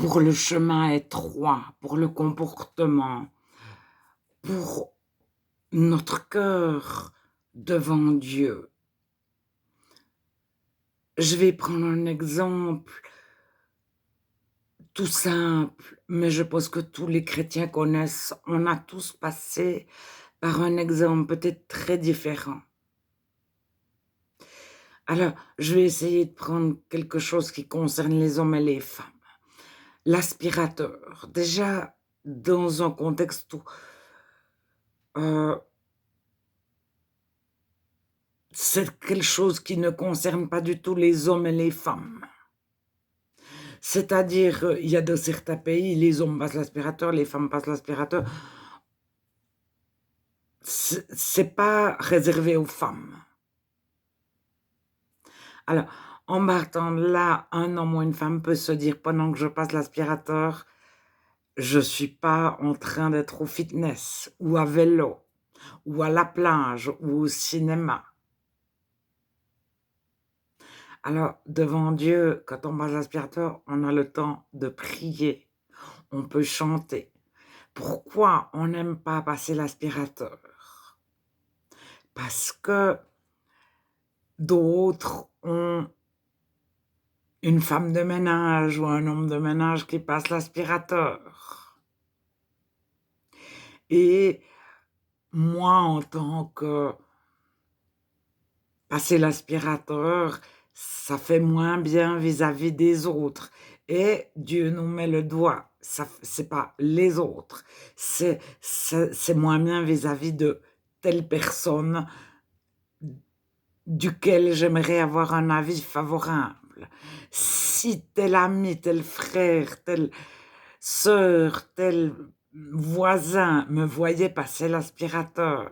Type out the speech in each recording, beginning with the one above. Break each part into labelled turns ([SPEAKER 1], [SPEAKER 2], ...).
[SPEAKER 1] pour le chemin étroit, pour le comportement, pour notre cœur devant Dieu. Je vais prendre un exemple tout simple, mais je pense que tous les chrétiens connaissent. On a tous passé par un exemple peut-être très différent. Alors, je vais essayer de prendre quelque chose qui concerne les hommes et les femmes. L'aspirateur. Déjà, dans un contexte où euh, c'est quelque chose qui ne concerne pas du tout les hommes et les femmes. C'est-à-dire, il y a dans certains pays, les hommes passent l'aspirateur, les femmes passent l'aspirateur. C'est pas réservé aux femmes. Alors, en partant de là, un homme ou une femme peut se dire: «Pendant que je passe l'aspirateur, je suis pas en train d'être au fitness ou à vélo ou à la plage ou au cinéma». Alors, devant Dieu, quand on passe l'aspirateur, on a le temps de prier, on peut chanter. Pourquoi on n'aime pas passer l'aspirateur? Parce que d'autres ont une femme de ménage ou un homme de ménage qui passe l'aspirateur. Et moi, en tant que passer l'aspirateur, ça fait moins bien vis-à-vis des autres. Et Dieu nous met le doigt, ça, c'est pas les autres, c'est moins bien vis-à-vis de telle personne duquel j'aimerais avoir un avis favorable. Si tel ami, tel frère, telle sœur, tel voisin me voyait passer l'aspirateur,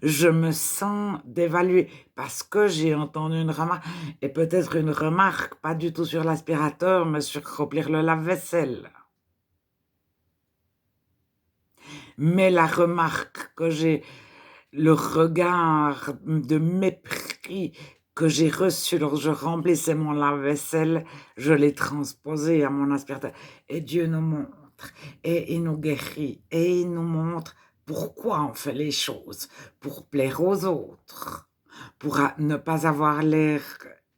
[SPEAKER 1] je me sens dévaluée parce que j'ai entendu une remarque et peut-être une remarque pas du tout sur l'aspirateur, mais sur remplir le lave-vaisselle. Mais la remarque que j'ai, le regard de mépris que j'ai reçu lorsque je remplissais mon lave-vaisselle, je l'ai transposé à mon aspirateur et Dieu nous montre et il nous guérit et il nous montre pourquoi on fait les choses, pour plaire aux autres, pour ne pas avoir l'air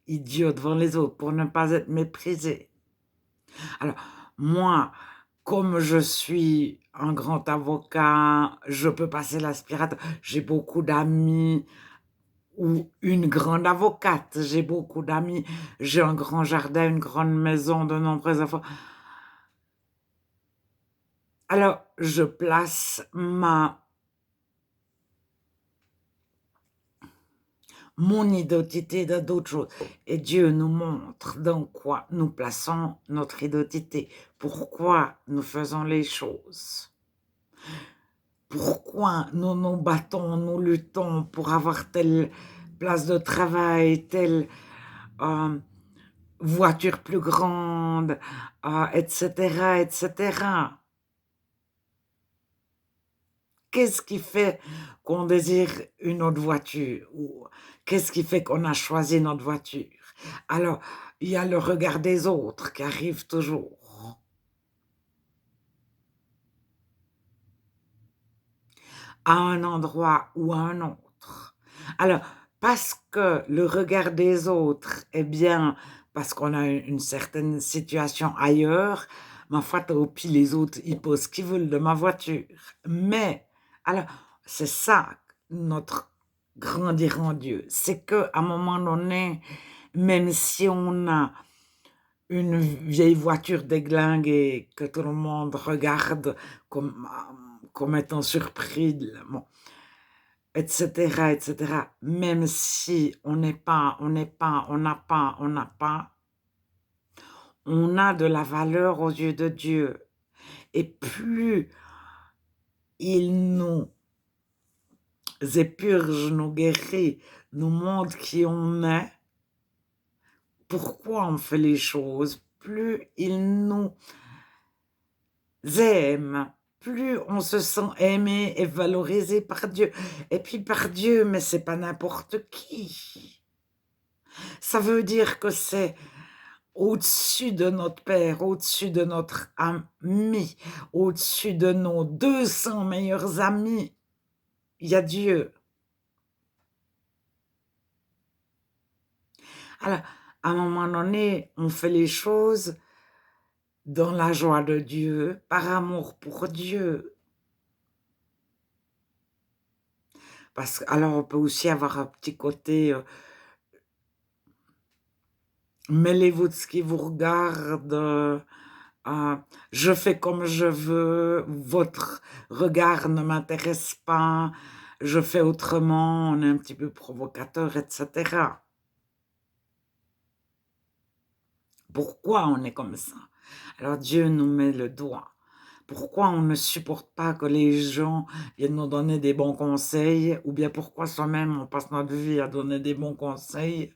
[SPEAKER 1] idiot devant les autres, pour ne pas être méprisé. Alors, moi, comme je suis un grand avocat, je peux passer l'aspirateur. J'ai beaucoup d'amis ou une grande avocate, j'ai beaucoup d'amis, j'ai un grand jardin, une grande maison, de nombreux enfants. Alors, je place mon identité dans d'autres choses. Et Dieu nous montre dans quoi nous plaçons notre identité, pourquoi nous faisons les choses. Pourquoi nous nous battons, nous luttons pour avoir telle place de travail, telle voiture plus grande, etc., etc. Qu'est-ce qui fait qu'on désire une autre voiture? Ou qu'est-ce qui fait qu'on a choisi notre voiture? Alors, il y a le regard des autres qui arrive toujours, à un endroit ou à un autre. Alors, parce que le regard des autres est bien, parce qu'on a une certaine situation ailleurs, ma foi, tant pis, les autres, ils posent ce qu'ils veulent de ma voiture. Mais, alors, c'est ça, notre grandir en Dieu. C'est qu'à un moment donné, même si on a une vieille voiture déglinguée que tout le monde regarde comme étant surpris, bon, etc., etc. Même si on n'est pas, on n'est pas, on n'a pas, on n'a pas, on a de la valeur aux yeux de Dieu. Et plus il nous épurge, nous guérit, nous montre qui on est, pourquoi on fait les choses, plus il nous aime, plus on se sent aimé et valorisé par Dieu. Et puis par Dieu, mais c'est pas n'importe qui. Ça veut dire que c'est au-dessus de notre père, au-dessus de notre ami, au-dessus de nos 200 meilleurs amis, il y a Dieu. Alors, à un moment donné, on fait les choses dans la joie de Dieu, par amour pour Dieu. Parce que alors on peut aussi avoir un petit côté, mêlez-vous de ce qui vous regarde, je fais comme je veux, votre regard ne m'intéresse pas, je fais autrement, on est un petit peu provocateur, et cetera. Pourquoi on est comme ça? Alors Dieu nous met le doigt. Pourquoi on ne supporte pas que les gens viennent nous donner des bons conseils? Ou bien pourquoi soi-même on passe notre vie à donner des bons conseils?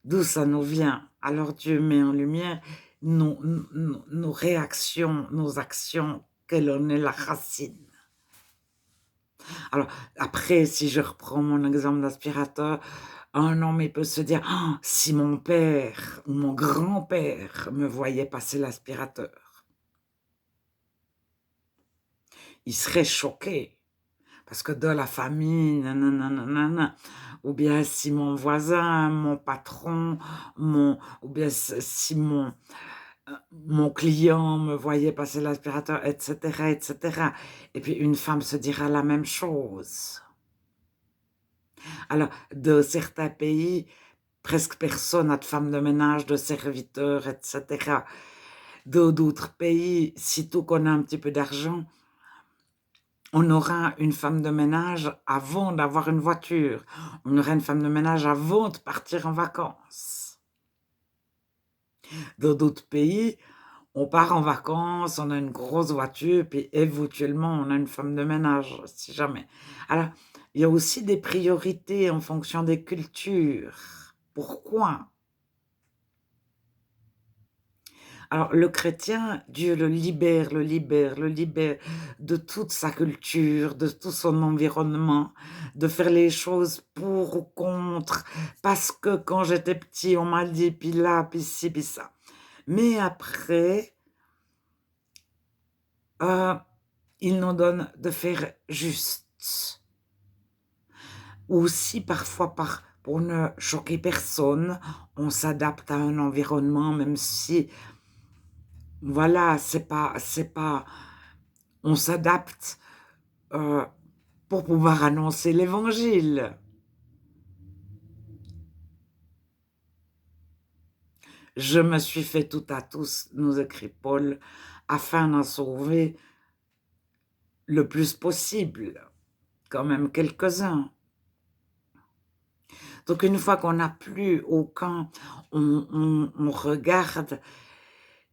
[SPEAKER 1] D'où ça nous vient? Alors Dieu met en lumière nos réactions, nos actions, quelle en est la racine. Alors après, si je reprends mon exemple d'aspirateur, un homme, il peut se dire: «Ah, si mon père ou mon grand-père me voyait passer l'aspirateur, il serait choqué parce que de la famille, nanana, nanana». Ou bien si mon voisin, mon patron, ou bien si mon client me voyait passer l'aspirateur, et cetera, et cetera. Et puis une femme se dira la même chose. Alors, de certains pays, presque personne n'a de femme de ménage, de serviteur, et cetera. De d'autres pays, sitôt qu'on a un petit peu d'argent, on aura une femme de ménage avant d'avoir une voiture. On aura une femme de ménage avant de partir en vacances. Dans d'autres pays, on part en vacances, on a une grosse voiture, puis éventuellement, on a une femme de ménage, si jamais. Alors, il y a aussi des priorités en fonction des cultures. Pourquoi? Alors, le chrétien, Dieu le libère, le libère, le libère de toute sa culture, de tout son environnement, de faire les choses pour ou contre, parce que quand j'étais petit, on m'a dit, puis là, puis ci, puis ça. Mais après, heu, il nous donne de faire juste. Aussi parfois pour ne choquer personne, on s'adapte à un environnement, même si, voilà, c'est pas on s'adapte, heu, pour pouvoir annoncer l'évangile. «Je me suis fait tout à tous», nous écrit Paul, «afin d'en sauver le plus possible», quand même quelques-uns. Donc une fois qu'on n'a plus aucun on regarde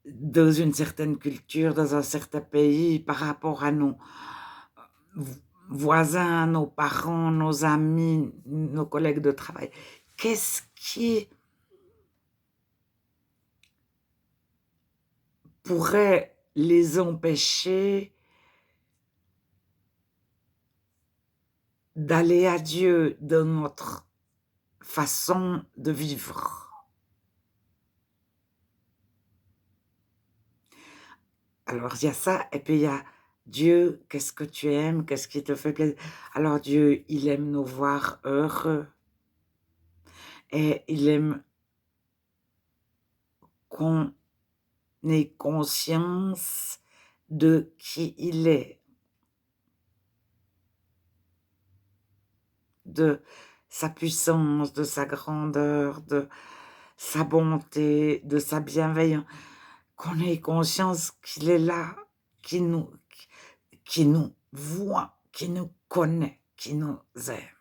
[SPEAKER 1] dans une certaine culture, dans un certain pays, par rapport à nos voisins, nos parents, nos amis, nos collègues de travail. Qu'est-ce qui pourrait les empêcher d'aller à Dieu dans notre façon de vivre? Alors il y a ça et puis il y a Dieu, qu'est-ce que tu aimes? Qu'est-ce qui te fait plaisir? Alors Dieu, il aime nous voir heureux et il aime qu'on ait conscience de qui il est, de sa puissance, de sa grandeur, de sa bonté, de sa bienveillance, qu'on ait conscience qu'il est là, qui nous voit, qui nous connaît, qui nous aime.